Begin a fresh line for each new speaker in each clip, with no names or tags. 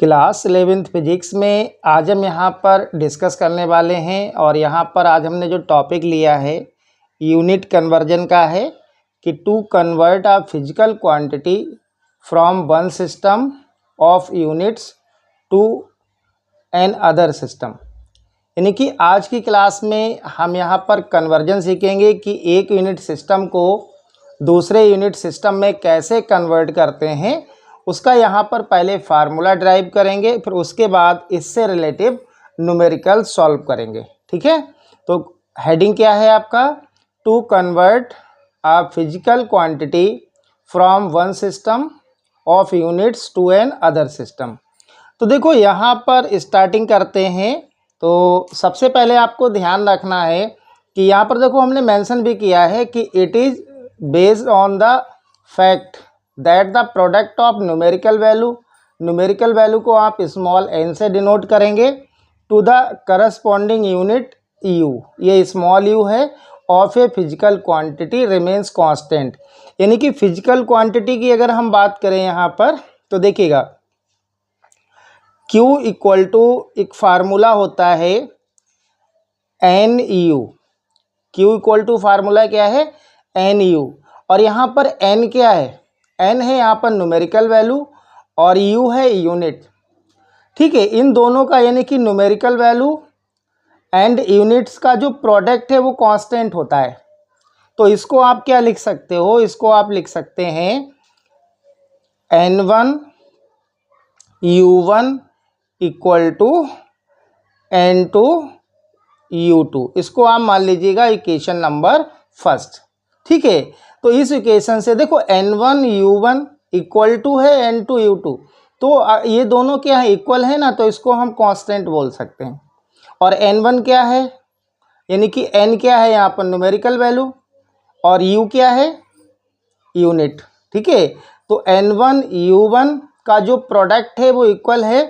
Class 11th physics में आज हम यहाँ पर डिस्कस करने वाले हैं और यहाँ पर आज हमने जो टॉपिक लिया है यूनिट कन्वर्जन का है कि to convert a physical quantity from one system of units to another system. यानी कि आज की क्लास में हम यहाँ पर कन्वर्जन सीखेंगे कि एक यूनिट सिस्टम को दूसरे यूनिट सिस्टम में कैसे कन्वर्ट करते हैं, उसका यहाँ पर पहले फार्मूला ड्राइव करेंगे, फिर उसके बाद इससे रिलेटिव न्यूमेरिकल सॉल्व करेंगे। ठीक है, तो हेडिंग क्या है आपका? To convert a physical quantity from one system of units to another system. तो देखो यहाँ पर स्टार्टिंग करते हैं। तो सबसे पहले आपको ध्यान रखना है कि यहाँ पर देखो हमने मेंशन भी किया है कि it is based on the fact that the product of numerical value को आप स्मॉल n से डिनोट करेंगे to the corresponding unit u, ये स्मॉल u है, of a physical quantity remains constant. यानी कि फिजिकल क्वांटिटी की अगर हम बात करें यहाँ पर तो देखिएगा Q इक्वल टू एक फार्मूला होता है NU। Q equal to formula क्या है? NU। और यहाँ पर N क्या है? N है यहाँ पर न्यूमेरिकल वैल्यू और U है यूनिट। ठीक है, इन दोनों का यानी कि न्यूमेरिकल वैल्यू एंड यूनिट्स का जो प्रोडक्ट है वो कांस्टेंट होता है। तो इसको आप क्या लिख सकते हो? इसको आप लिख सकते हैं N1 U1 equal to N2 U2। इसको आप मान लीजिएगा इक्वेशन नंबर फर्स्ट। ठीक है, तो इस इक्वेशन से देखो N1 U1 इक्वल टू है N2 U2, तो ये दोनों क्या है? इक्वल है ना, तो इसको हम कांस्टेंट बोल सकते हैं। और N1 क्या है? यानी कि N क्या है यहाँ पर? न्यूमेरिकल वैल्यू, और U क्या है? यूनिट। ठीक है, तो N1 U1 का जो प्रोडक्ट है वो इक्वल है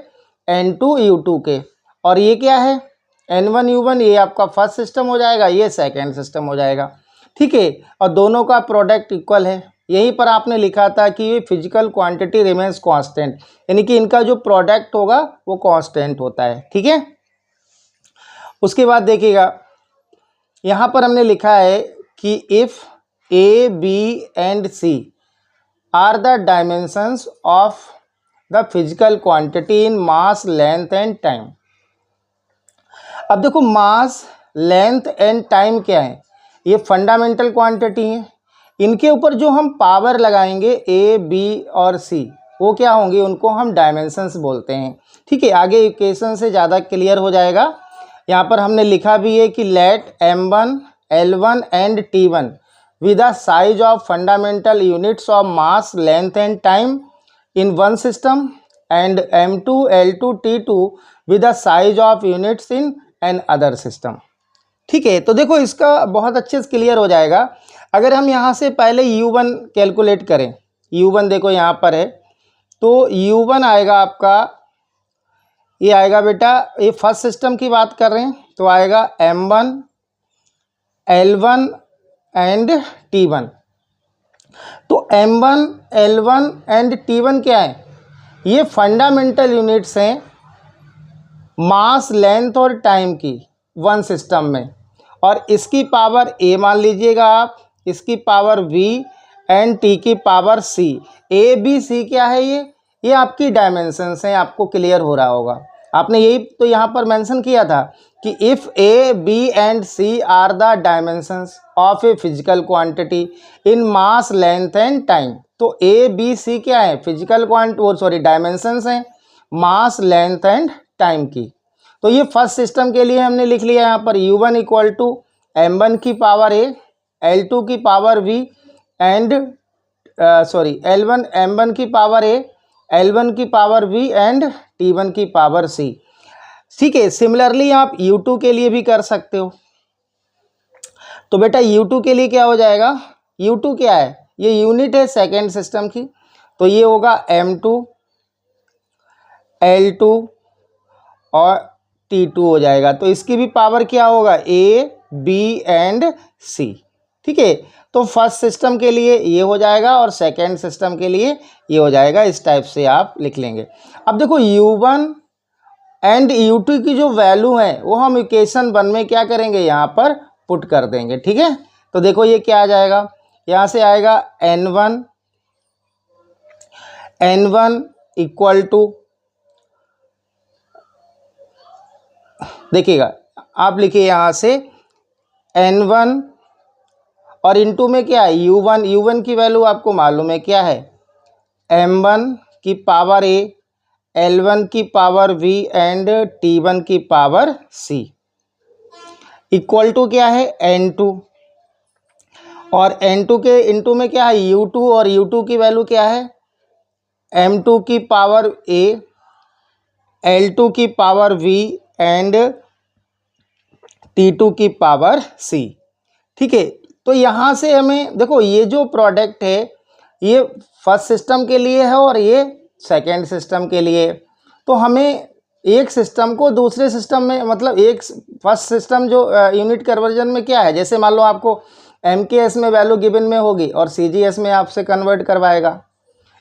N2 U2 के। और ये क्या है? N1 U1, ये आपका फर्स्ट सिस्टम हो जाएगा, ये सेकेंड सिस्टम हो जाएगा। ठीक है, और दोनों का प्रोडक्ट इक्वल है। यहीं पर आपने लिखा था कि ये फिजिकल क्वांटिटी रिमेन्स कांस्टेंट, यानी कि इनका जो प्रोडक्ट होगा वो कांस्टेंट होता है। ठीक है, उसके बाद देखिएगा यहाँ पर हमने लिखा है कि if A, B and C are the dimensions of the physical quantity in mass, length and time. अब देखो मास, लेंथ एंड टाइम क्या है? ये फंडामेंटल क्वांटिटी है। इनके ऊपर जो हम पावर लगाएंगे A, B और C, वो क्या होंगे? उनको हम डायमेंशंस बोलते हैं। ठीक है, आगे इक्वेशन से ज़्यादा क्लियर हो जाएगा। यहाँ पर हमने लिखा भी है कि let M1, L1 and T1 with the size of fundamental units of mass, length and time in one system and M2, L2, T2 with the size of units in an other system। ठीक है, तो देखो इसका बहुत अच्छे से clear हो जाएगा। अगर हम यहाँ से पहले U1 कैलकुलेट करें, U1 देखो यहाँ पर है, तो U1 आएगा आपका, ये आएगा बेटा, ये फर्स्ट सिस्टम की बात कर रहे हैं तो आएगा M1, L1 एंड T1। तो M1, L1 एंड T1 क्या है? ये फंडामेंटल यूनिट्स हैं मास, लेंथ और टाइम की वन सिस्टम में। और इसकी पावर A मान लीजिएगा आप, इसकी पावर V एंड T की power C। A, B, C क्या है? ये आपकी डायमेंशंस हैं। आपको क्लियर हो रहा होगा, आपने यही तो यहाँ पर मेंशन किया था कि if A, B and C are the dimensions of a physical quantity in mass, length and time. तो A, B, C क्या है? फिजिकल डायमेंशंस हैं मास, लेंथ एंड टाइम की। तो ये फर्स्ट सिस्टम के लिए हमने लिख लिया यहाँ पर U1 इक्वल टू M1 की पावर A, L2 की power V and L1 M1 की पावर A, L1 की पावर V एंड T1 की पावर C। ठीक है, सिमिलरली आप U2 के लिए भी कर सकते हो। तो बेटा U2 के लिए क्या हो जाएगा? U2 क्या है? ये यूनिट है सेकेंड सिस्टम की, तो ये होगा M2, L2 और T2 हो जाएगा। तो इसकी भी पावर क्या होगा? A, B and C। ठीक है। तो फर्स्ट सिस्टम के लिए ये हो जाएगा और सेकेंड सिस्टम के लिए ये हो जाएगा। इस टाइप से आप लिख लेंगे। अब देखो u1 एंड u2 की जो वैल्यू है वो हम इक्वेशन 1 में क्या करेंगे, यहाँ पर पुट कर देंगे। ठीक है। तो देखो ये क्या आ जाएगा, यहाँ से आएगा n1 इक्वल टू, देखिएगा आप लिखिए यहाँ से n1 और इनटू में क्या है u1 की वैल्यू आपको मालूम है क्या है, m1 की पावर a, l1 की पावर v एंड t1 की पावर c इक्वल टू क्या है n2, और n2 के इनटू में क्या है u2, और u2 की वैल्यू क्या है m2 की पावर a, l2 की पावर v एंड t2 की पावर c। ठीक है। तो यहाँ से हमें देखो ये जो प्रोडक्ट है ये फर्स्ट सिस्टम के लिए है और ये सेकेंड सिस्टम के लिए। तो हमें एक सिस्टम को दूसरे सिस्टम में, मतलब एक फर्स्ट सिस्टम जो यूनिट कन्वर्जन में क्या है, जैसे मान लो आपको MKS में वैल्यू गिवन में होगी और CGS में आपसे कन्वर्ट करवाएगा,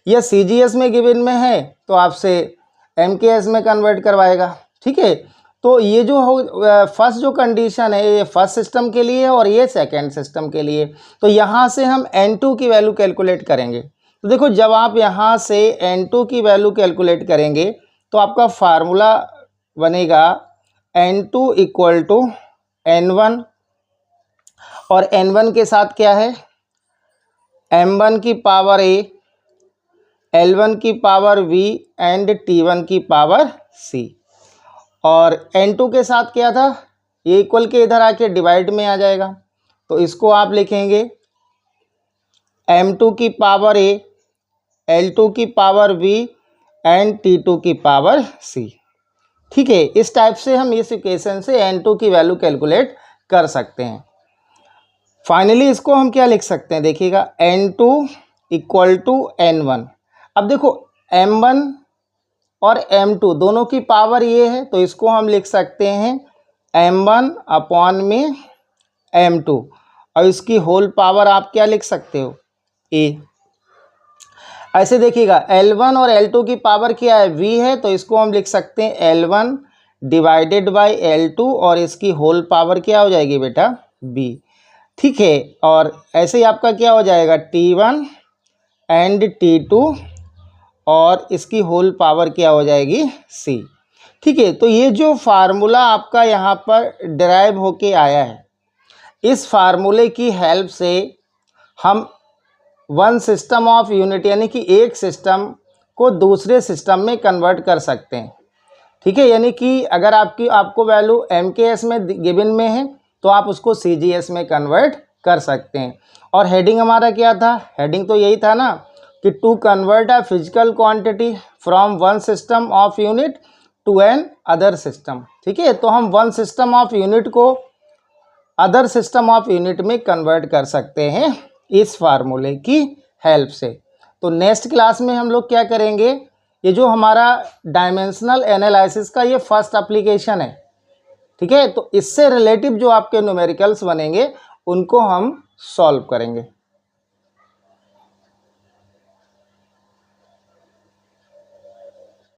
या CGS में गिवन में है तो आपसे MKS में कन्वर्ट करवाएगा। ठीक है। तो ये जो फर्स्ट जो कंडीशन है ये फर्स्ट सिस्टम के लिए है और ये सेकेंड सिस्टम के लिए। तो यहाँ से हम n2 की वैल्यू कैलकुलेट करेंगे। तो देखो जब आप यहाँ से n2 की वैल्यू कैलकुलेट करेंगे तो आपका फार्मूला बनेगा n2 इक्वल टू n1, और n1 के साथ क्या है m1 की पावर a, l1 की पावर v एंड t1 की पावर c, और n2 के साथ क्या था, ये इक्वल के इधर आके डिवाइड में आ जाएगा। तो इसको आप लिखेंगे m2 की पावर a, l2 की पावर v एंड t2 की पावर c। ठीक है। इस टाइप से हम इस इक्वेशन से n2 की वैल्यू कैलकुलेट कर सकते हैं। फाइनली इसको हम क्या लिख सकते हैं, देखिएगा n2 इक्वल टू n1। अब देखो m1 और m2 दोनों की पावर ये है तो इसको हम लिख सकते हैं m1 अपॉन में m2, और इसकी होल पावर आप क्या लिख सकते हो a। ऐसे देखिएगा L1 और L2 की पावर क्या है v है, तो इसको हम लिख सकते हैं L1 डिवाइडेड बाय L2 और इसकी होल पावर क्या हो जाएगी बेटा b। ठीक है। और ऐसे ही आपका क्या हो जाएगा T1 एंड T2 और इसकी होल पावर क्या हो जाएगी c। ठीक है। तो ये जो फार्मूला आपका यहाँ पर डिराइव होके आया है, इस फार्मूले की हेल्प से हम वन सिस्टम ऑफ यूनिट यानी कि एक सिस्टम को दूसरे सिस्टम में कन्वर्ट कर सकते हैं। ठीक है। यानी कि अगर आपको वैल्यू MKS में गिवन में है तो आप उसको CGS में कन्वर्ट कर सकते हैं। और हेडिंग हमारा क्या था, हेडिंग तो यही था ना कि to convert a physical quantity from one system of unit to another system. ठीक है। तो हम वन सिस्टम ऑफ यूनिट को अदर सिस्टम ऑफ यूनिट में कन्वर्ट कर सकते हैं इस फार्मूले की हेल्प से। तो नेक्स्ट क्लास में हम लोग क्या करेंगे, ये जो हमारा डायमेंशनल एनालिसिस का ये फर्स्ट एप्लीकेशन है। ठीक है। तो इससे रिलेटिव जो आपके न्यूमेरिकल्स बनेंगे उनको हम सॉल्व करेंगे।